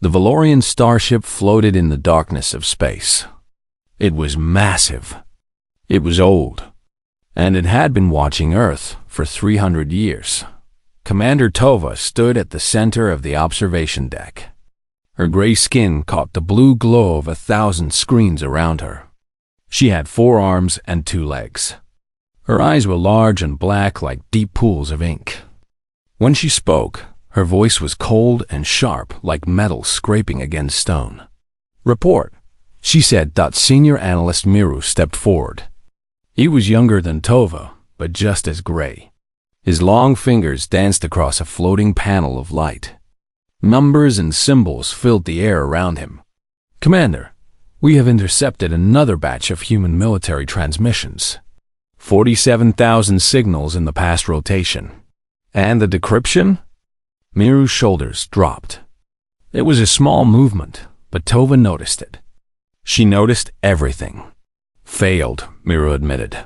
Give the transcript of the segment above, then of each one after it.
The Valorian starship floated in the darkness of space. It was massive. It was old. And it had been watching Earth for 300 years. Commander Tova stood at the center of the observation deck. Her gray skin caught the blue glow of 1,000 screens around her. She had 4 arms and 2 legs. Her eyes were large and black like deep pools of ink. When she spoke, her voice was cold and sharp like metal scraping against stone. "Report," she said. Senior analyst Miru stepped forward. He was younger than Tova, but just as gray. His long fingers danced across a floating panel of light. Numbers and symbols filled the air around him. "Commander, we have intercepted another batch of human military transmissions. 47,000 signals in the past rotation. And the decryption?" Miru's shoulders dropped. It was a small movement, but Tova noticed it. She noticed everything. "Failed," Miru admitted.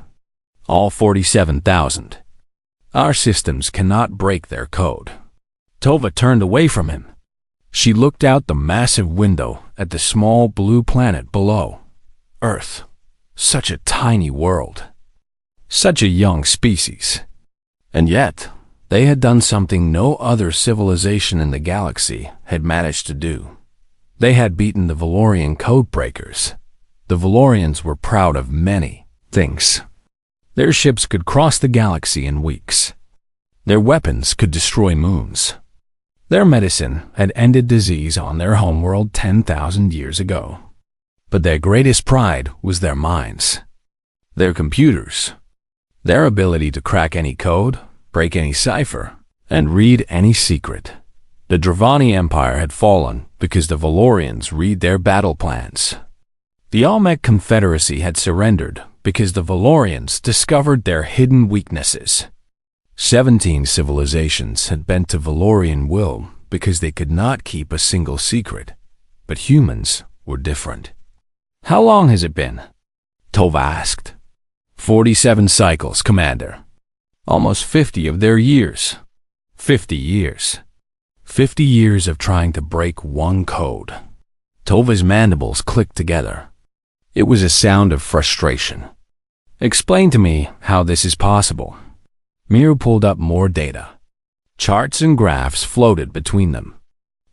"All 47,000. Our systems cannot break their code." Tova turned away from him. She looked out the massive window at the small blue planet below. Earth. Such a tiny world. Such a young species. And yet, they had done something no other civilization in the galaxy had managed to do. They had beaten the Valorian code breakers. The Valorians were proud of many things. Their ships could cross the galaxy in weeks. Their weapons could destroy moons. Their medicine had ended disease on their homeworld 10,000 years ago. But their greatest pride was their minds. Their computers. Their ability to crack any code, break any cipher, and read any secret. The Dravani Empire had fallen because the Valorians read their battle plans. The Olmec Confederacy had surrendered because the Valorians discovered their hidden weaknesses. 17 civilizations had bent to Valorian will because they could not keep a single secret. But humans were different. "How long has it been?" Tova asked. 47 cycles, Commander. Almost 50 of their years. 50 years. 50 years of trying to break one code. Tova's mandibles clicked together. It was a sound of frustration. "Explain to me how this is possible." Miru pulled up more data. Charts and graphs floated between them.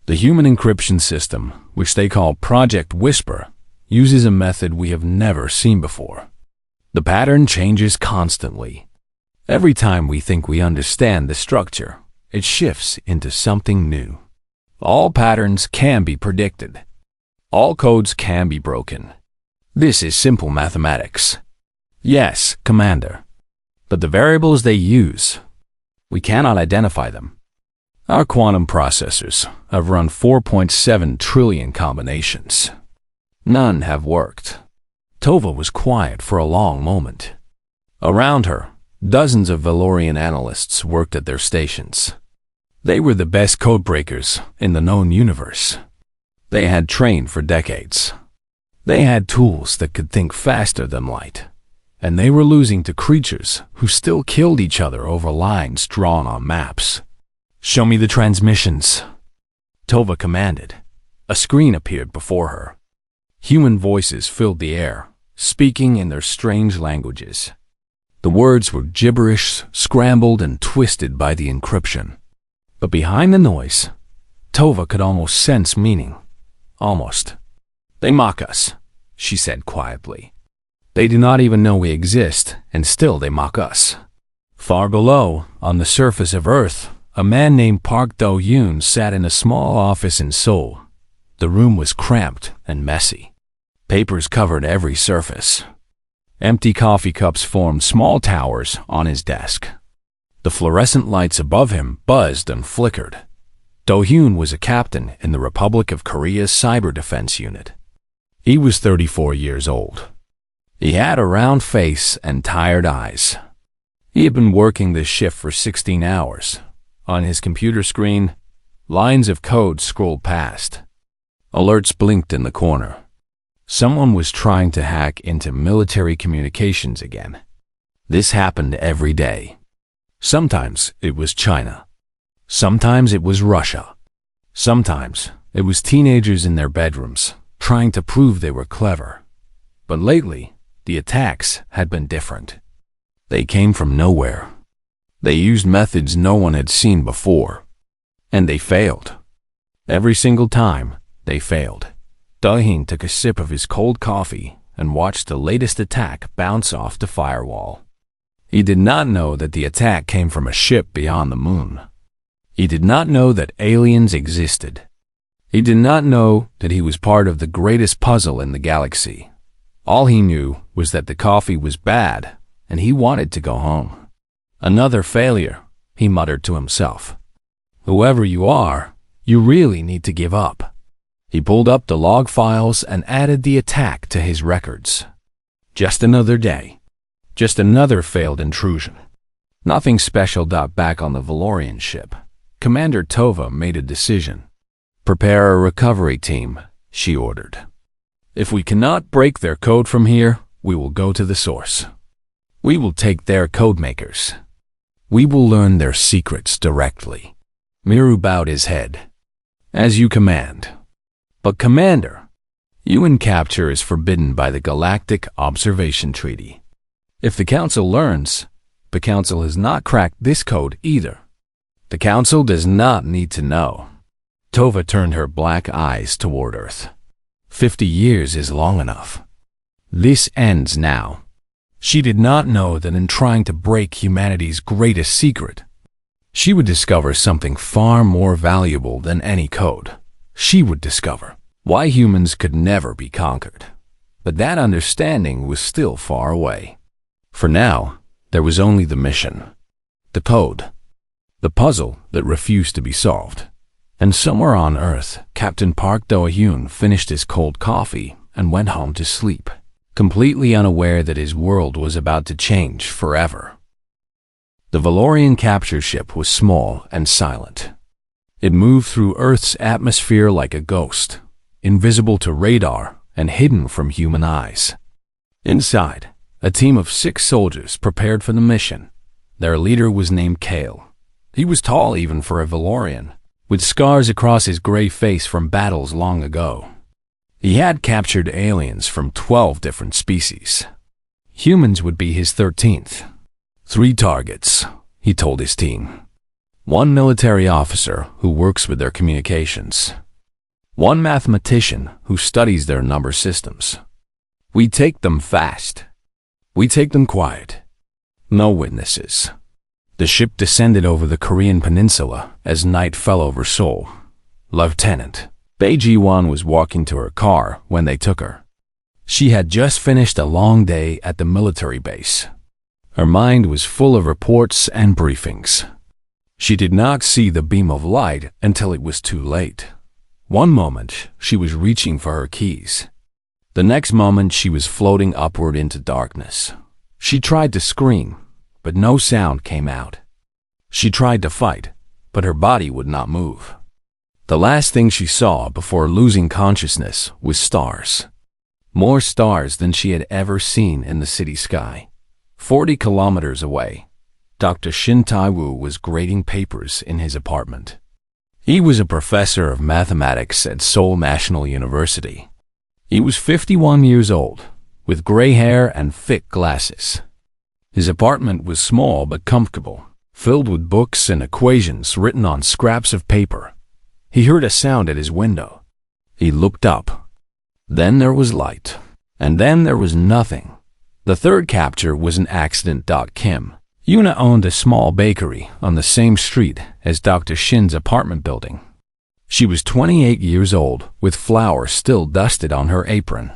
The human encryption system, which they call Project Whisper, uses a method we have never seen before. The pattern changes constantly. Every time we think we understand the structure, it shifts into something new. All patterns can be predicted. All codes can be broken. This is simple mathematics. Yes, Commander. But the variables they use, we cannot identify them. Our quantum processors have run 4.7 trillion combinations. None have worked. Tova was quiet for a long moment. Around her, dozens of Valorian analysts worked at their stations. They were the best codebreakers in the known universe. They had trained for decades. They had tools that could think faster than light. And they were losing to creatures who still killed each other over lines drawn on maps. "Show me the transmissions," Tova commanded. A screen appeared before her. Human voices filled the air, speaking in their strange languages. The words were gibberish, scrambled and twisted by the encryption. But behind the noise, Tova could almost sense meaning. Almost. "They mock us," she said quietly. "They do not even know we exist, and still they mock us." Far below, on the surface of Earth, a man named Park Do-yoon sat in a small office in Seoul. The room was cramped and messy. Papers covered every surface. Empty coffee cups formed small towers on his desk. The fluorescent lights above him buzzed and flickered. Do-hyun was a captain in the Republic of Korea's Cyber Defense Unit. He was 34 years old. He had a round face and tired eyes. He had been working this shift for 16 hours. On his computer screen, lines of code scrolled past. Alerts blinked in the corner. Someone was trying to hack into military communications again. This happened every day. Sometimes it was China. Sometimes it was Russia. Sometimes It was teenagers in their bedrooms, trying to prove they were clever. But lately, the attacks had been different. They came from nowhere. They used methods no one had seen before. And they failed. Every single time, they failed. Dahin took a sip of his cold coffee and watched the latest attack bounce off the firewall. He did not know that the attack came from a ship beyond the moon. He did not know that aliens existed. He did not know that he was part of the greatest puzzle in the galaxy. All he knew was that the coffee was bad, and he wanted to go home. Another failure, he muttered to himself. Whoever you are, you really need to give up. He pulled up the log files and added the attack to his records. Just another day. Just another failed intrusion. Nothing special. Back on the Valorian ship, Commander Tova made a decision. Prepare a recovery team, she ordered. If we cannot break their code from here, we will go to the source. We will take their code makers. We will learn their secrets directly. Miru bowed his head. As you command. But Commander, UN capture is forbidden by the Galactic Observation Treaty. If the Council learns, the Council has not cracked this code either. The Council does not need to know. Tova turned her black eyes toward Earth. 50 years is long enough. This ends now. She did not know that in trying to break humanity's greatest secret, she would discover something far more valuable than any code. She would discover why humans could never be conquered. But that understanding was still far away. For now, there was only the mission, the code, the puzzle that refused to be solved. And somewhere on Earth, Captain Park Do-hyun finished his cold coffee and went home to sleep, completely unaware that his world was about to change forever. The Valorian capture ship was small and silent. It moved through Earth's atmosphere like a ghost, invisible to radar and hidden from human eyes. Inside, a team of 6 soldiers prepared for the mission. Their leader was named Kale. He was tall even for a Valorian, with scars across his gray face from battles long ago. He had captured aliens from 12 different species. Humans would be his 13th. 3 targets, he told his team. 1 military officer who works with their communications. 1 mathematician who studies their number systems. We take them fast. We take them quiet. No witnesses. The ship descended over the Korean peninsula as night fell over Seoul. Lieutenant Bae Ji-won was walking to her car when they took her. She had just finished a long day at the military base. Her mind was full of reports and briefings. She did not see the beam of light until it was too late. One moment, she was reaching for her keys. The next moment, she was floating upward into darkness. She tried to scream, but no sound came out. She tried to fight, but her body would not move. The last thing she saw before losing consciousness was stars. More stars than she had ever seen in the city sky. 40 kilometers away, Dr. Shin Tai-woo was grading papers in his apartment. He was a professor of mathematics at Seoul National University. He was 51 years old, with gray hair and thick glasses. His apartment was small but comfortable, filled with books and equations written on scraps of paper. He heard a sound at his window. He looked up. Then there was light, and then there was nothing. The third capture was an accident. Kim Yuna owned a small bakery on the same street as Dr. Shin's apartment building. She was 28 years old, with flour still dusted on her apron.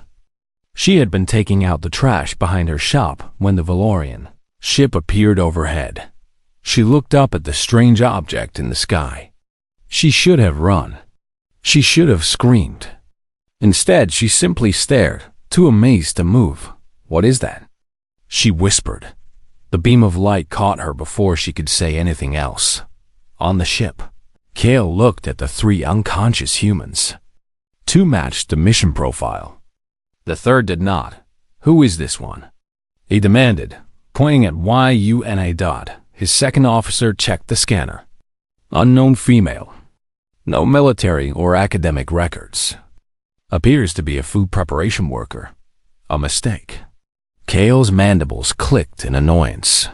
She had been taking out the trash behind her shop when the Valorian ship appeared overhead. She looked up at the strange object in the sky. She should have run. She should have screamed. Instead, she simply stared, too amazed to move. "What is that?" she whispered. The beam of light caught her before she could say anything else. On the ship, Kale looked at the 3 unconscious humans. 2 matched the mission profile. The third did not. "Who is this one?" he demanded, pointing at YUNA. His second officer checked the scanner. "Unknown female." No military or academic records. Appears to be a food preparation worker. A mistake. Kale's mandibles clicked in annoyance.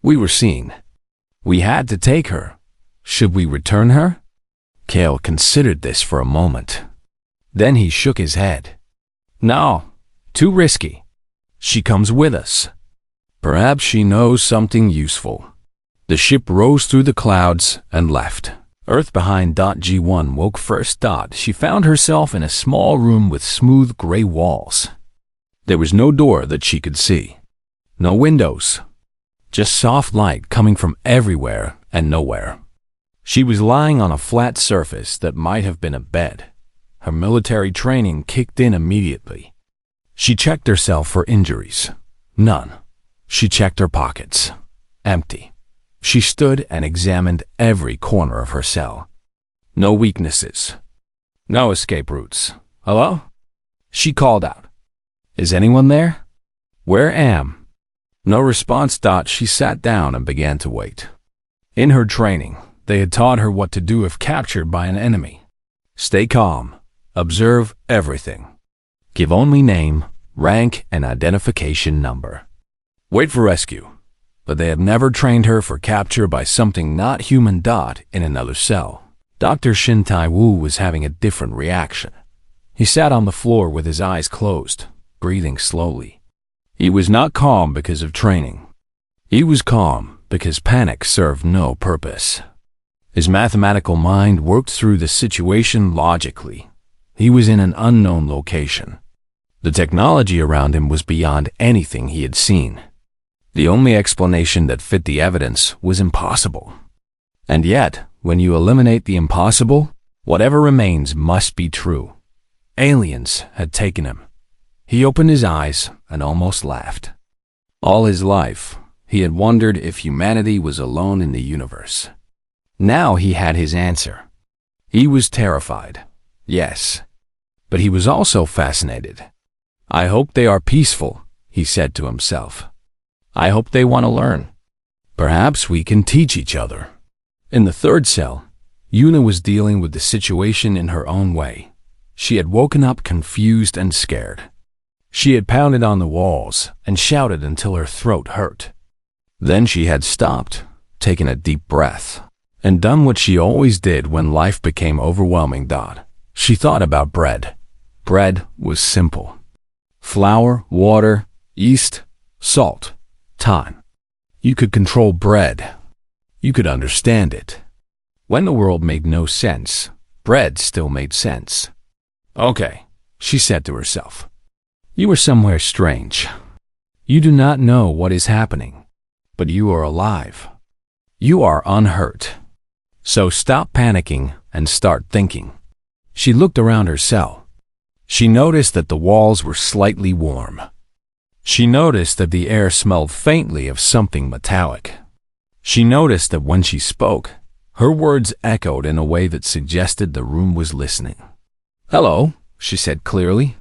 We were seen. We had to take her. Should we return her? Kale considered this for a moment. Then he shook his head. No, too risky. She comes with us. Perhaps she knows something useful. The ship rose through the clouds and left. Earth behind G1 woke first. She found herself in a small room with smooth gray walls. There was no door that she could see. No windows. Just soft light coming from everywhere and nowhere. She was lying on a flat surface that might have been a bed. Her military training kicked in immediately. She checked herself for injuries. None. She checked her pockets. Empty. She stood and examined every corner of her cell. No weaknesses. No escape routes. Hello? She called out. Is anyone there? Where am? No response. She sat down and began to wait. In her training, they had taught her what to do if captured by an enemy. Stay calm. Observe everything. Give only name, rank, and identification number. Wait for rescue. But they had never trained her for capture by something not human. In another cell, Dr. Shintai Wu was having a different reaction. He sat on the floor with his eyes closed, breathing slowly. He was not calm because of training. He was calm because panic served no purpose. His mathematical mind worked through the situation logically. He was in an unknown location. The technology around him was beyond anything he had seen. The only explanation that fit the evidence was impossible. And yet, when you eliminate the impossible, whatever remains must be true. Aliens had taken him. He opened his eyes and almost laughed. All his life, he had wondered if humanity was alone in the universe. Now he had his answer. He was terrified, yes, but he was also fascinated. I hope they are peaceful, he said to himself. I hope they want to learn. Perhaps we can teach each other. In the third cell, Yuna was dealing with the situation in her own way. She had woken up confused and scared. She had pounded on the walls and shouted until her throat hurt. Then she had stopped, taken a deep breath, and done what she always did when life became overwhelming. She thought about bread. Bread was simple. Flour, water, yeast, salt, time. You could control bread. You could understand it. When the world made no sense, bread still made sense. Okay, she said to herself. You are somewhere strange. You do not know what is happening, but you are alive. You are unhurt. So stop panicking and start thinking. She looked around her cell. She noticed that the walls were slightly warm. She noticed that the air smelled faintly of something metallic. She noticed that when she spoke, her words echoed in a way that suggested the room was listening. Hello, she said clearly.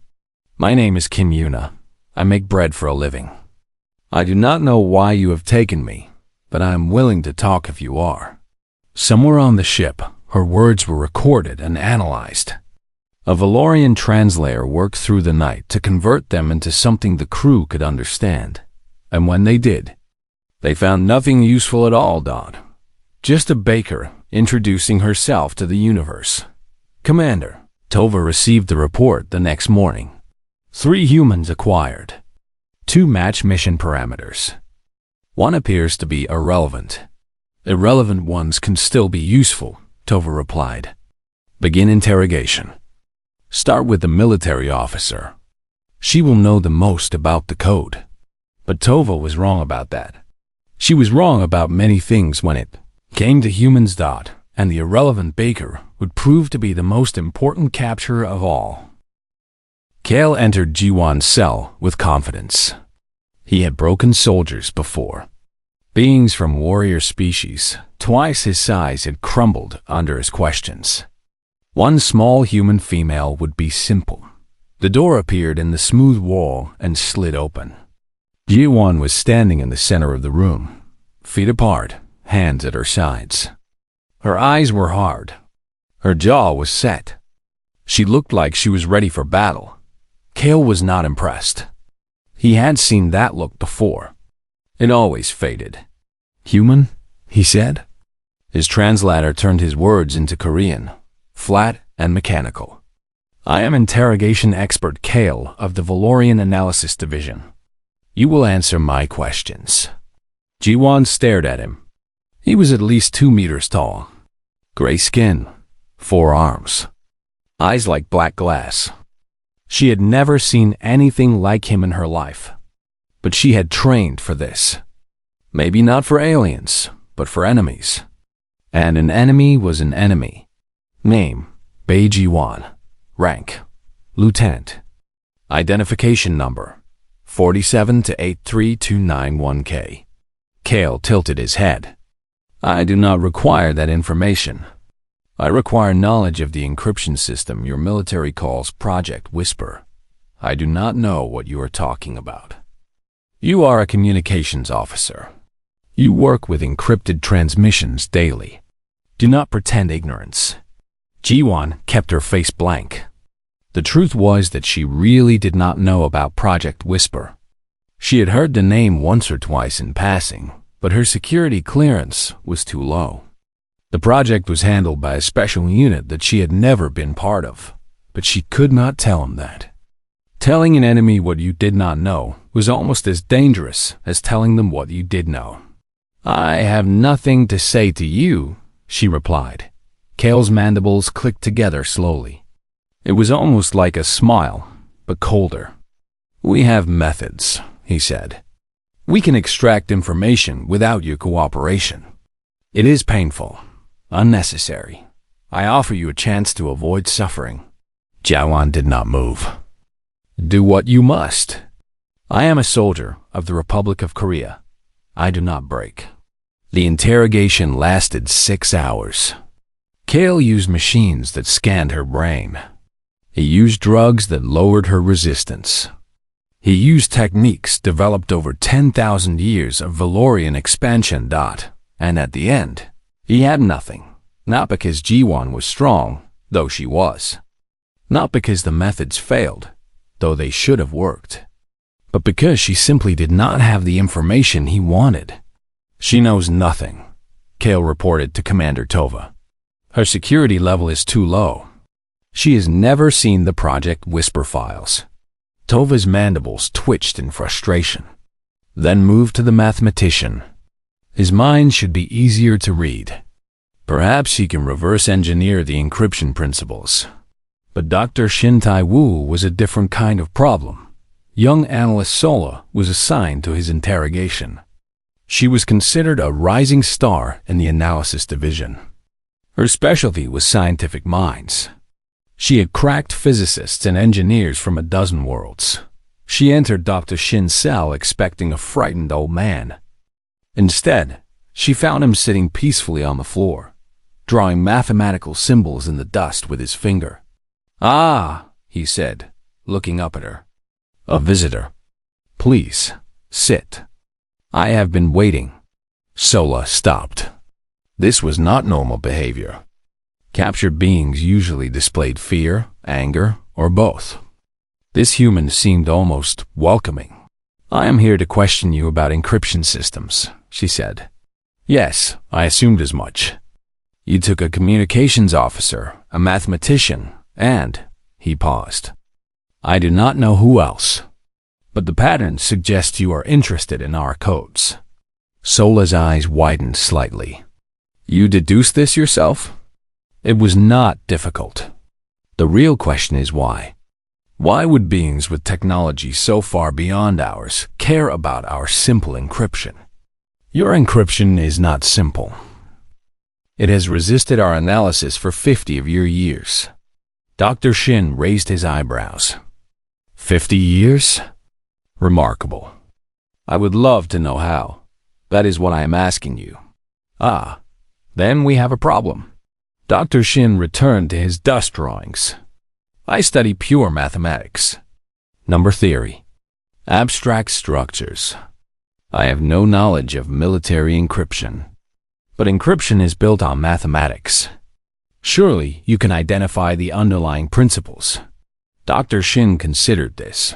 My name is Kim Yuna. I make bread for a living. I do not know why you have taken me, but I am willing to talk if you are. Somewhere on the ship, her words were recorded and analyzed. A Valorian translator worked through the night to convert them into something the crew could understand. And when they did, they found nothing useful at all. Just a baker introducing herself to the universe. Commander, Tova received the report the next morning. 3 humans acquired. 2 match mission parameters. 1 appears to be irrelevant. Irrelevant ones can still be useful, Tova replied. Begin interrogation. Start with the military officer. She will know the most about the code. But Tova was wrong about that. She was wrong about many things when it came to humans. And the irrelevant baker would prove to be the most important capture of all. Kale entered Jiwan's cell with confidence. He had broken soldiers before. Beings from warrior species, twice his size, had crumbled under his questions. 1 small human female would be simple. The door appeared in the smooth wall and slid open. Jiwan was standing in the center of the room, feet apart, hands at her sides. Her eyes were hard. Her jaw was set. She looked like she was ready for battle. Kale was not impressed. He had seen that look before. It always faded. "Human?" he said. His translator turned his words into Korean, flat and mechanical. "I am interrogation expert Kale of the Valorian Analysis Division. You will answer my questions." Ji-won stared at him. He was at least 2 meters tall. Gray skin, 4 arms, eyes like black glass. She had never seen anything like him in her life. But she had trained for this. Maybe not for aliens, but for enemies. And an enemy was an enemy. Name, Bae Ji-won. Rank, Lieutenant. Identification number, 47 to 83291K. Kale tilted his head. "I do not require that information. I require knowledge of the encryption system your military calls Project Whisper. I do not know what you are talking about. You are a communications officer. You work with encrypted transmissions daily. Do not pretend ignorance." Ji-won kept her face blank. The truth was that she really did not know about Project Whisper. She had heard the name once or twice in passing, but her security clearance was too low. The project was handled by a special unit that she had never been part of, but she could not tell him that. Telling an enemy what you did not know was almost as dangerous as telling them what you did know. "I have nothing to say to you," she replied. Kale's mandibles clicked together slowly. It was almost like a smile, but colder. "We have methods," he said. "We can extract information without your cooperation. It is painful, unnecessary. I offer you a chance to avoid suffering." Ji-won did not move. "Do what you must. I am a soldier of the Republic of Korea. I do not break." The interrogation lasted 6 hours. Kale used machines that scanned her brain. He used drugs that lowered her resistance. He used techniques developed over 10,000 years of Valorian expansion. And at the end, he had nothing. Not because Ji-won was strong, though she was. Not because the methods failed, though they should have worked. But because she simply did not have the information he wanted. "She knows nothing," Kale reported to Commander Tova. "Her security level is too low. She has never seen the Project Whisper files." Tova's mandibles twitched in frustration, then moved to the mathematician. His mind should be easier to read. Perhaps he can reverse engineer the encryption principles. But Dr. Shin Tai-woo was a different kind of problem. Young analyst Sola was assigned to his interrogation. She was considered a rising star in the analysis division. Her specialty was scientific minds. She had cracked physicists and engineers from a dozen worlds. She entered Dr. Shin's cell expecting a frightened old man. Instead, she found him sitting peacefully on the floor, drawing mathematical symbols in the dust with his finger. "Ah," he said, looking up at her. "A visitor. Please, sit. I have been waiting." Sola stopped. This was not normal behavior. Captured beings usually displayed fear, anger, or both. This human seemed almost welcoming. "I am here to question you about encryption systems," she said. "Yes, I assumed as much. You took a communications officer, a mathematician, and," he paused, "I do not know who else. But the pattern suggests you are interested in our codes." Sola's eyes widened slightly. "You deduced this yourself?" It was not difficult. The real question is why. Why would beings with technology so far beyond ours care about our simple encryption? Your encryption is not simple. It has resisted our analysis for 50 of your years. Dr. Shin raised his eyebrows. 50 years? Remarkable. I would love to know how. That is what I am asking you. Ah, then we have a problem. Dr. Shin returned to his dust drawings. I study pure mathematics. Number theory. Abstract structures. I have no knowledge of military encryption. But encryption is built on mathematics. Surely you can identify the underlying principles. Dr. Shin considered this.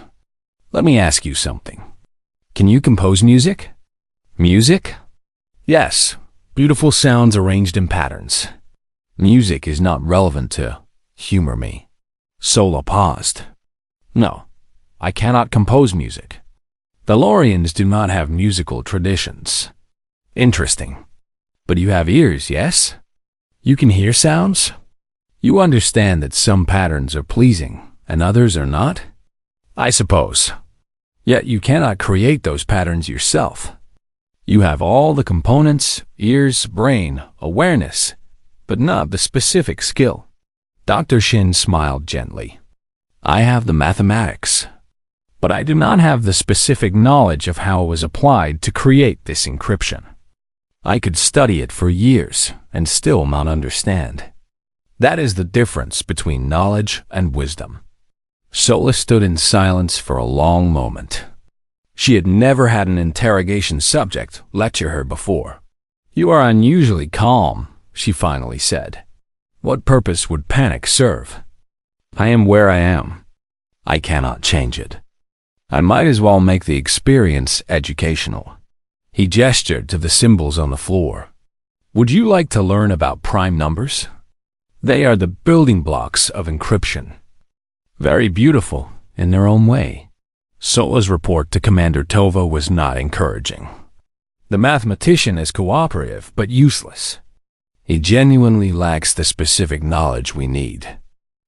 Let me ask you something. Can you compose music? Music? Yes, beautiful sounds arranged in patterns. Music is not relevant to humor me. Sola paused. No, I cannot compose music. The Lorians do not have musical traditions. Interesting. But you have ears, yes? You can hear sounds? You understand that some patterns are pleasing and others are not? I suppose. Yet you cannot create those patterns yourself. You have all the components, ears, brain, awareness, but not the specific skill. Dr. Shin smiled gently. I have the mathematics, but I do not have the specific knowledge of how it was applied to create this encryption. I could study it for years and still not understand. That is the difference between knowledge and wisdom. Sola stood in silence for a long moment. She had never had an interrogation subject lecture her before. You are unusually calm, she finally said. What purpose would panic serve? I am where I am. I cannot change it. I might as well make the experience educational. He gestured to the symbols on the floor. Would you like to learn about prime numbers? They are the building blocks of encryption. Very beautiful in their own way. Sola's report to Commander Tova was not encouraging. The mathematician is cooperative but useless. He genuinely lacks the specific knowledge we need.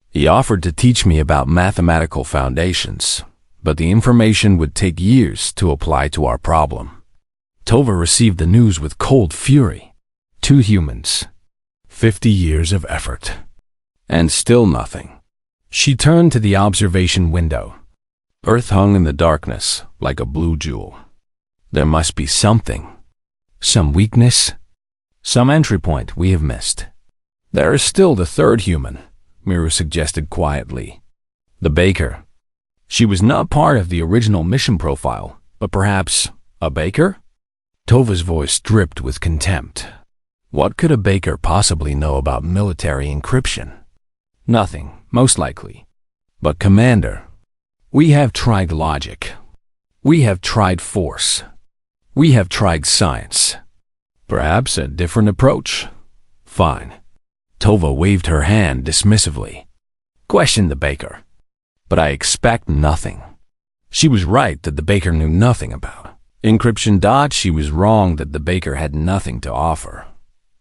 He offered to teach me about mathematical foundations, but the information would take years to apply to our problem. Tova received the news with cold fury. 2 humans. 50 years of effort. And still nothing. She turned to the observation window. Earth hung in the darkness like a blue jewel. There must be something. Some weakness. Some entry point we have missed. There is still the 3rd human, Miru suggested quietly. The baker. She was not part of the original mission profile, but perhaps a baker? Tova's voice dripped with contempt. What could a baker possibly know about military encryption? Nothing, most likely. But Commander, we have tried logic. We have tried force. We have tried science. Perhaps a different approach? Fine. Tova waved her hand dismissively. Question the baker. But I expect nothing. She was right that the baker knew nothing about encryption. She was wrong that the baker had nothing to offer.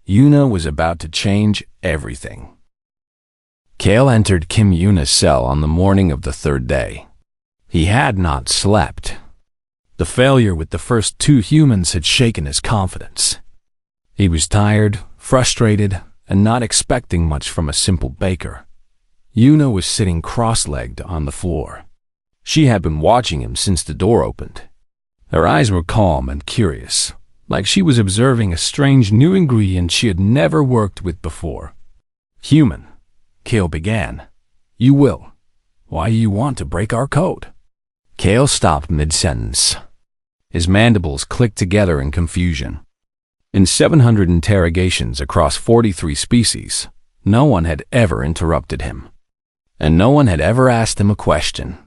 Yuna was about to change everything. Kale entered Kim Yuna's cell on the morning of the 3rd day. He had not slept. The failure with the first 2 humans had shaken his confidence. He was tired, frustrated, and not expecting much from a simple baker. Yuna was sitting cross-legged on the floor. She had been watching him since the door opened. Her eyes were calm and curious, like she was observing a strange new ingredient she had never worked with before. Human, Kale began. You will. Why do you want to break our code? Kale stopped mid-sentence. His mandibles clicked together in confusion. In 700 interrogations across 43 species, no one had ever interrupted him. And no one had ever asked him a question.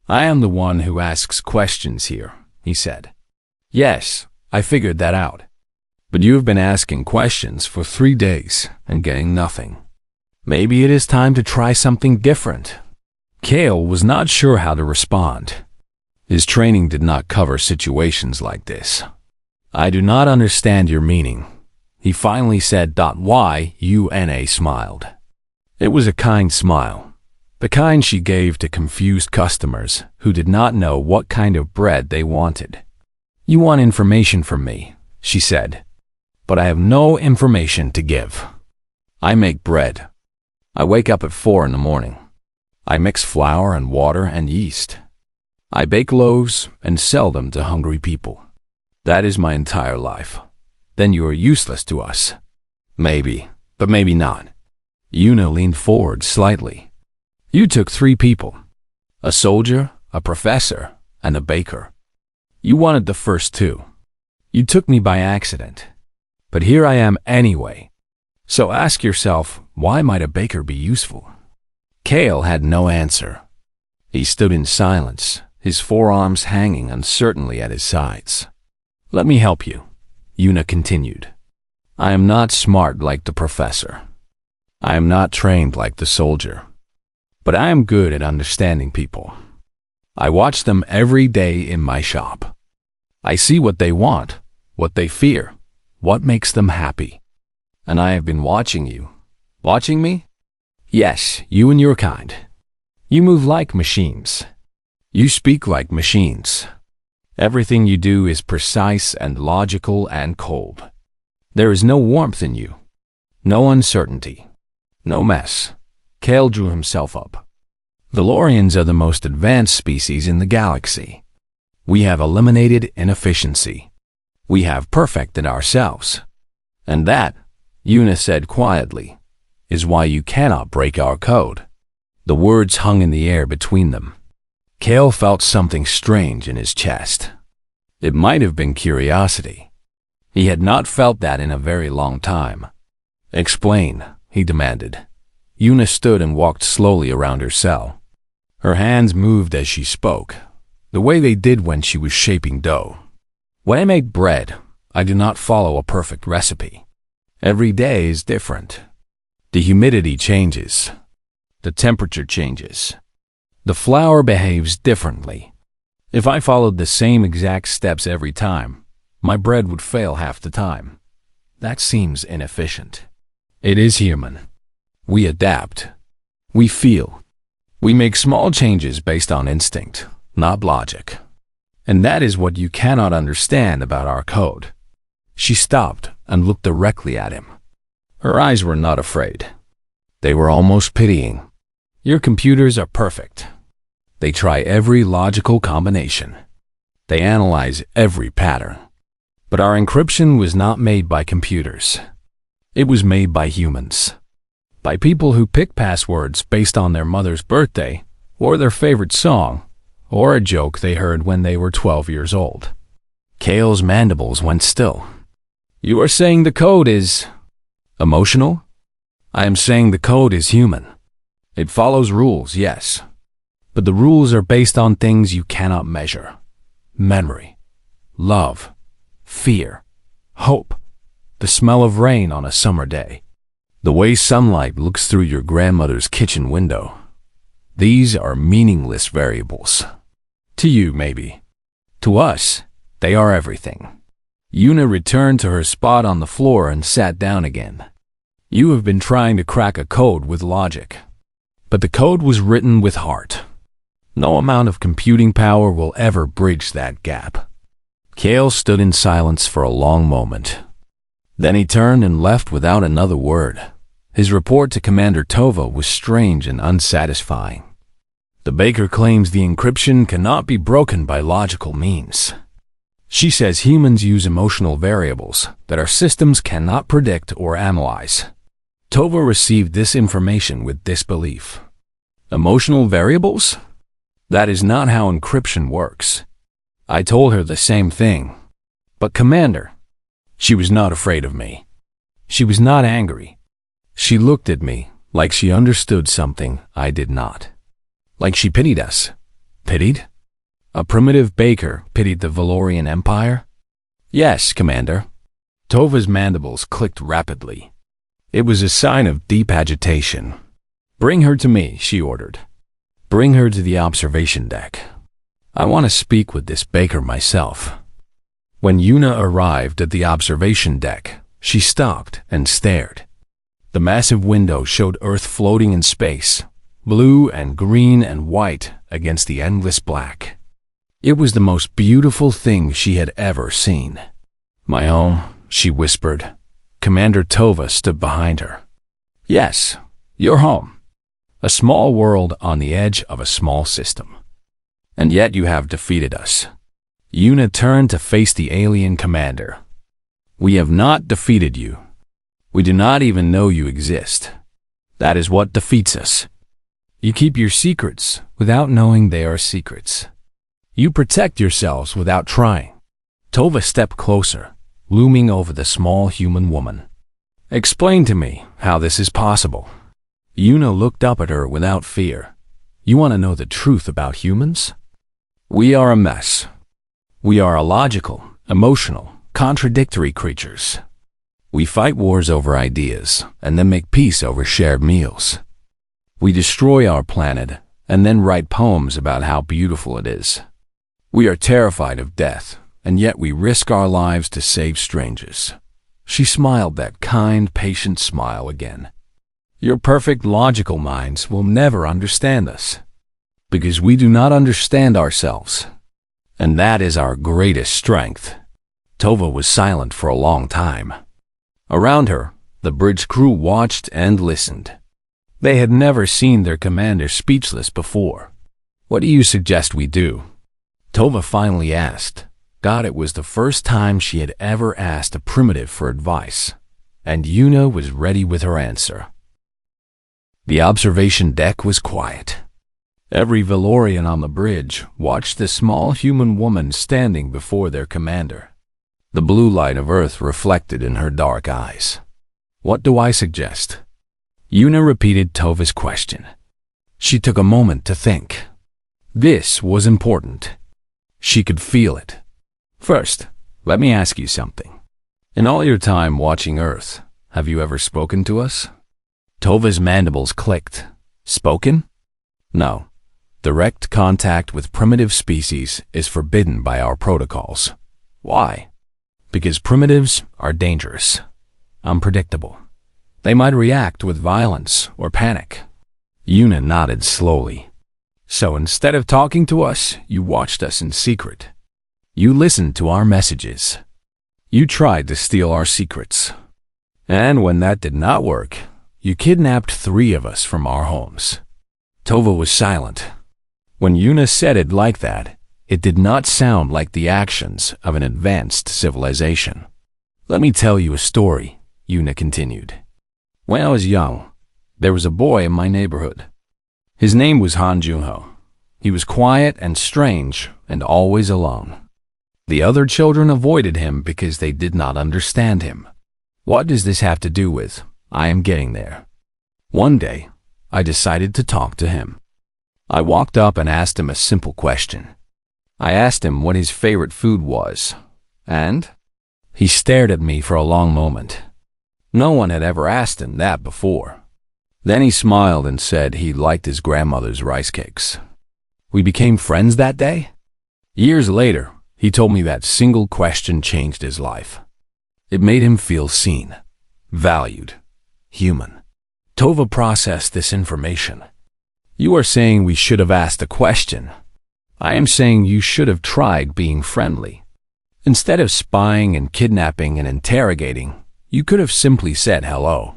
I am the one who asks questions here, he said. Yes, I figured that out. But you have been asking questions for 3 days and getting nothing. Maybe it is time to try something different. Kale was not sure how to respond. His training did not cover situations like this. I do not understand your meaning, he finally said. Yuna smiled. It was a kind smile, the kind she gave to confused customers who did not know what kind of bread they wanted. You want information from me, she said, but I have no information to give. I make bread. I wake up at 4 in the morning. I mix flour and water and yeast. I bake loaves and sell them to hungry people. That is my entire life. Then you are useless to us. Maybe, but maybe not. Yuna leaned forward slightly. You took 3 people. A soldier, a professor, and a baker. You wanted the first 2. You took me by accident. But here I am anyway. So ask yourself, why might a baker be useful? Kale had no answer. He stood in silence, his forearms hanging uncertainly at his sides. Let me help you, Una continued. I am not smart like the professor. I am not trained like the soldier. But I am good at understanding people. I watch them every day in my shop. I see what they want, what they fear, what makes them happy. And I have been watching you. Watching me? Yes, you and your kind. You move like machines. You speak like machines. Everything you do is precise and logical and cold. There is no warmth in you. No uncertainty. No mess. Kale drew himself up. Valorians are the most advanced species in the galaxy. We have eliminated inefficiency. We have perfected ourselves. And that, Una said quietly, is why you cannot break our code. The words hung in the air between them. Kale felt something strange in his chest. It might have been curiosity. He had not felt that in a very long time. Explain, he demanded. Una stood and walked slowly around her cell. Her hands moved as she spoke, the way they did when she was shaping dough. When I make bread, I do not follow a perfect recipe. Every day is different. The humidity changes. The temperature changes. The flour behaves differently. If I followed the same exact steps every time, my bread would fail half the time. That seems inefficient. It is human. We adapt. We feel. We make small changes based on instinct, not logic. And that is what you cannot understand about our code. She stopped and looked directly at him. Her eyes were not afraid. They were almost pitying. Your computers are perfect. They try every logical combination. They analyze every pattern. But our encryption was not made by computers. It was made by humans. By people who pick passwords based on their mother's birthday, or their favorite song, or a joke they heard when they were 12 years old. Kale's mandibles went still. You are saying the code is emotional? I am saying the code is human. It follows rules, yes. But the rules are based on things you cannot measure. Memory, love, fear, hope, the smell of rain on a summer day, the way sunlight looks through your grandmother's kitchen window. These are meaningless variables. To you, maybe. To us, they are everything. Una returned to her spot on the floor and sat down again. You have been trying to crack a code with logic. But the code was written with heart. No amount of computing power will ever bridge that gap. Kale stood in silence for a long moment. Then he turned and left without another word. His report to Commander Tova was strange and unsatisfying. The baker claims the encryption cannot be broken by logical means. She says humans use emotional variables that our systems cannot predict or analyze. Tova received this information with disbelief. Emotional variables? That is not how encryption works. I told her the same thing. But Commander, she was not afraid of me. She was not angry. She looked at me like she understood something I did not. Like she pitied us. Pitied? A primitive baker pitied the Valorian Empire? Yes, Commander. Tova's mandibles clicked rapidly. It was a sign of deep agitation. Bring her to me, she ordered. Bring her to the observation deck. I want to speak with this baker myself. When Una arrived at the observation deck, she stopped and stared. The massive window showed Earth floating in space, blue and green and white against the endless black. It was the most beautiful thing she had ever seen. My home, she whispered. Commander Tova stood behind her. Yes, your home. A small world on the edge of a small system. And yet you have defeated us. Una turned to face the alien commander. We have not defeated you. We do not even know you exist. That is what defeats us. You keep your secrets without knowing they are secrets. You protect yourselves without trying. Tova stepped closer, looming over the small human woman. Explain to me how this is possible. Yuna looked up at her without fear. You want to know the truth about humans? We are a mess. We are illogical, emotional, contradictory creatures. We fight wars over ideas and then make peace over shared meals. We destroy our planet and then write poems about how beautiful it is. We are terrified of death, and yet we risk our lives to save strangers. She smiled that kind, patient smile again. Your perfect logical minds will never understand us, because we do not understand ourselves. And that is our greatest strength. Tova was silent for a long time. Around her, the bridge crew watched and listened. They had never seen their commander speechless before. What do you suggest we do? Tova finally asked. God, it was the first time she had ever asked a primitive for advice, and Yuna was ready with her answer. The observation deck was quiet. Every Valorian on the bridge watched the small human woman standing before their commander. The blue light of Earth reflected in her dark eyes. What do I suggest? Yuna repeated Tova's question. She took a moment to think. This was important. She could feel it. First, let me ask you something. In all your time watching Earth, have you ever spoken to us? Tova's mandibles clicked. Spoken? No. Direct contact with primitive species is forbidden by our protocols. Why? Because primitives are dangerous, unpredictable. They might react with violence or panic. Yuna nodded slowly. So instead of talking to us, you watched us in secret. You listened to our messages. You tried to steal our secrets. And when that did not work, you kidnapped 3 of us from our homes. Tova was silent. When Yuna said it like that, it did not sound like the actions of an advanced civilization. Let me tell you a story, Yuna continued. When I was young, there was a boy in my neighborhood. His name was Han Junho. He was quiet and strange and always alone. The other children avoided him because they did not understand him. What does this have to do with? I am getting there. One day, I decided to talk to him. I walked up and asked him a simple question. I asked him what his favorite food was, and he stared at me for a long moment. No one had ever asked him that before. Then he smiled and said he liked his grandmother's rice cakes. We became friends that day. Years later, he told me that single question changed his life. It made him feel seen, valued, human. Tova processed this information. You are saying we should have asked a question. I am saying you should have tried being friendly. Instead of spying and kidnapping and interrogating, you could have simply said hello.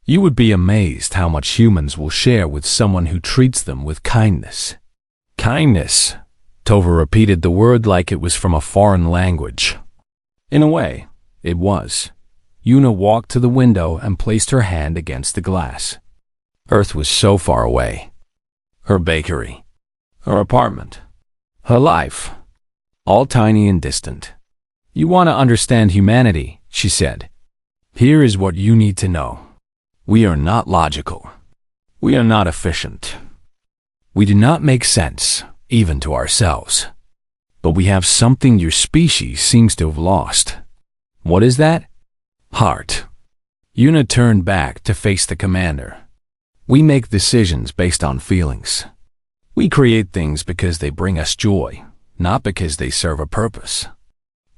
You would be amazed how much humans will share with someone who treats them with kindness. Kindness. Tova repeated the word like it was from a foreign language. In a way, it was. Yuna walked to the window and placed her hand against the glass. Earth was so far away. Her bakery, her apartment, her life, all tiny and distant. You want to understand humanity, she said. Here is what you need to know. We are not logical. We are not efficient. We do not make sense, even to ourselves. But we have something your species seems to have lost. What is that? Heart. Yuna turned back to face the commander. We make decisions based on feelings. We create things because they bring us joy, not because they serve a purpose.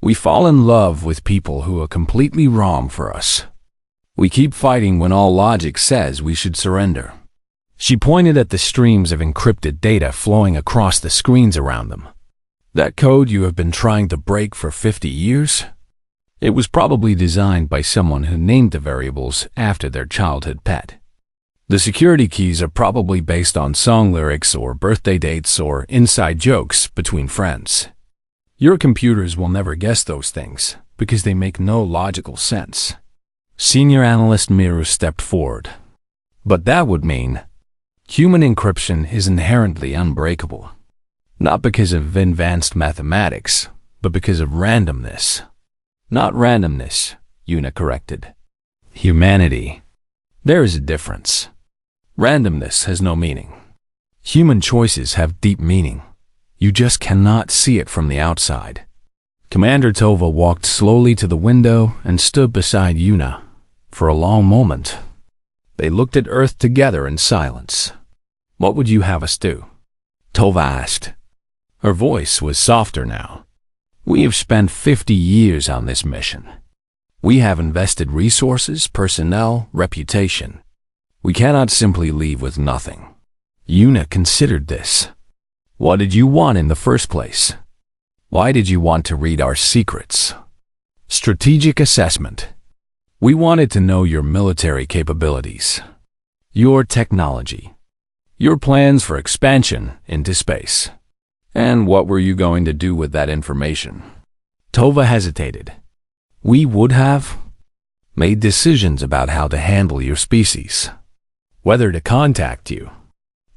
We fall in love with people who are completely wrong for us. We keep fighting when all logic says we should surrender. She pointed at the streams of encrypted data flowing across the screens around them. That code you have been trying to break for 50 years? It was probably designed by someone who named the variables after their childhood pet. The security keys are probably based on song lyrics or birthday dates or inside jokes between friends. Your computers will never guess those things because they make no logical sense. Senior analyst Miru stepped forward. But that would mean human encryption is inherently unbreakable. Not because of advanced mathematics, but because of randomness. Not randomness, Yuna corrected. Humanity. There is a difference. Randomness has no meaning. Human choices have deep meaning. You just cannot see it from the outside. Commander Tova walked slowly to the window and stood beside Yuna. For a long moment, they looked at Earth together in silence. "What would you have us do?" Tova asked. Her voice was softer now. "We have spent 50 years on this mission. We have invested resources, personnel, reputation. We cannot simply leave with nothing." Yuna considered this. "What did you want in the first place? Why did you want to read our secrets?" Strategic assessment. "We wanted to know your military capabilities, your technology, your plans for expansion into space. And what were you going to do with that information?" Tova hesitated. "We would have made decisions about how to handle your species, whether to contact you,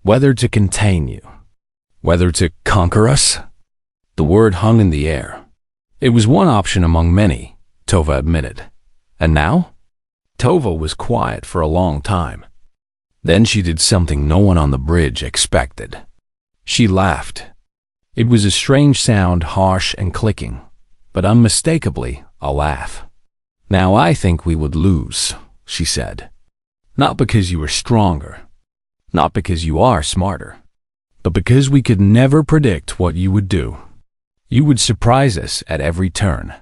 whether to contain you, whether to conquer us." The word hung in the air. It was one option among many, Tova admitted. "And now?" Tova was quiet for a long time. Then she did something no one on the bridge expected. She laughed. It was a strange sound, harsh and clicking, but unmistakably a laugh. "Now I think we would lose," she said. "Not because you were stronger, not because you are smarter, but because we could never predict what you would do. You would surprise us at every turn.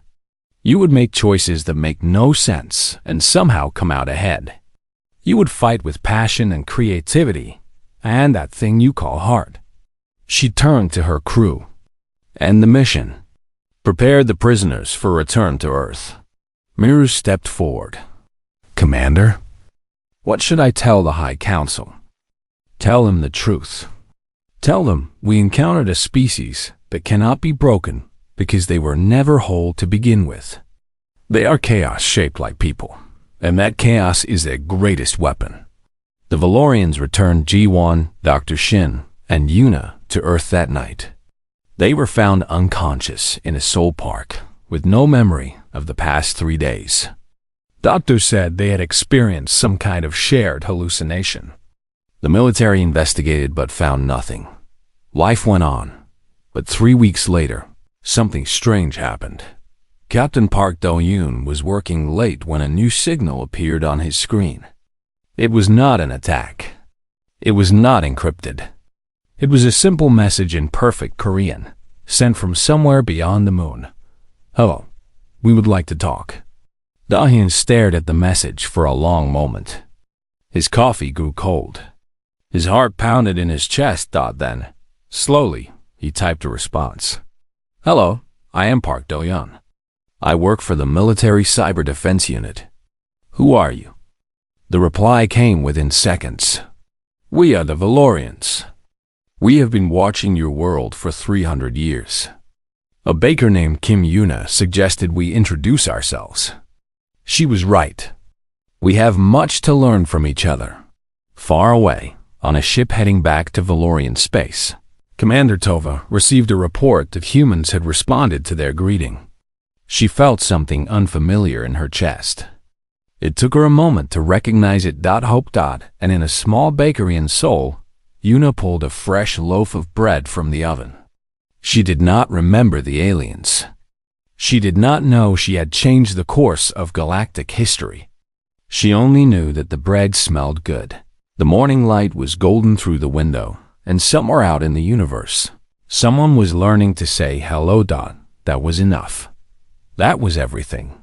You would make choices that make no sense and somehow come out ahead. You would fight with passion and creativity, and that thing you call heart." She turned to her crew. "End the mission. Prepare the prisoners for return to Earth." Miru stepped forward. "Commander, what should I tell the High Council?" "Tell them the truth. Tell them we encountered a species that cannot be broken because they were never whole to begin with. They are chaos shaped like people, and that chaos is their greatest weapon." The Valorians returned G1, Dr. Shin, and Yuna to Earth that night. They were found unconscious in a soul park, with no memory of the past 3 days. Doctors said they had experienced some kind of shared hallucination. The military investigated but found nothing. Life went on, but 3 weeks later, something strange happened. Captain Park Do-yoon was working late when a new signal appeared on his screen. It was not an attack. It was not encrypted. It was a simple message in perfect Korean, sent from somewhere beyond the moon. "Hello, we would like to talk." Do-hyun stared at the message for a long moment. His coffee grew cold. His heart pounded in his chest. Then, slowly, he typed a response. "Hello, I am Park Do-yoon. I work for the Military Cyber Defense Unit. Who are you?" The reply came within seconds. "We are the Valorians. We have been watching your world for 300 years. A baker named Kim Yuna suggested we introduce ourselves. She was right. We have much to learn from each other." Far away, on a ship heading back to Valorian space, Commander Tova received a report that humans had responded to their greeting. She felt something unfamiliar in her chest. It took her a moment to recognize it. Hope. And in a small bakery in Seoul, Yuna pulled a fresh loaf of bread from the oven. She did not remember the aliens. She did not know she had changed the course of galactic history. She only knew that the bread smelled good. The morning light was golden through the window, and somewhere out in the universe, someone was learning to say hello. That was enough. That was everything.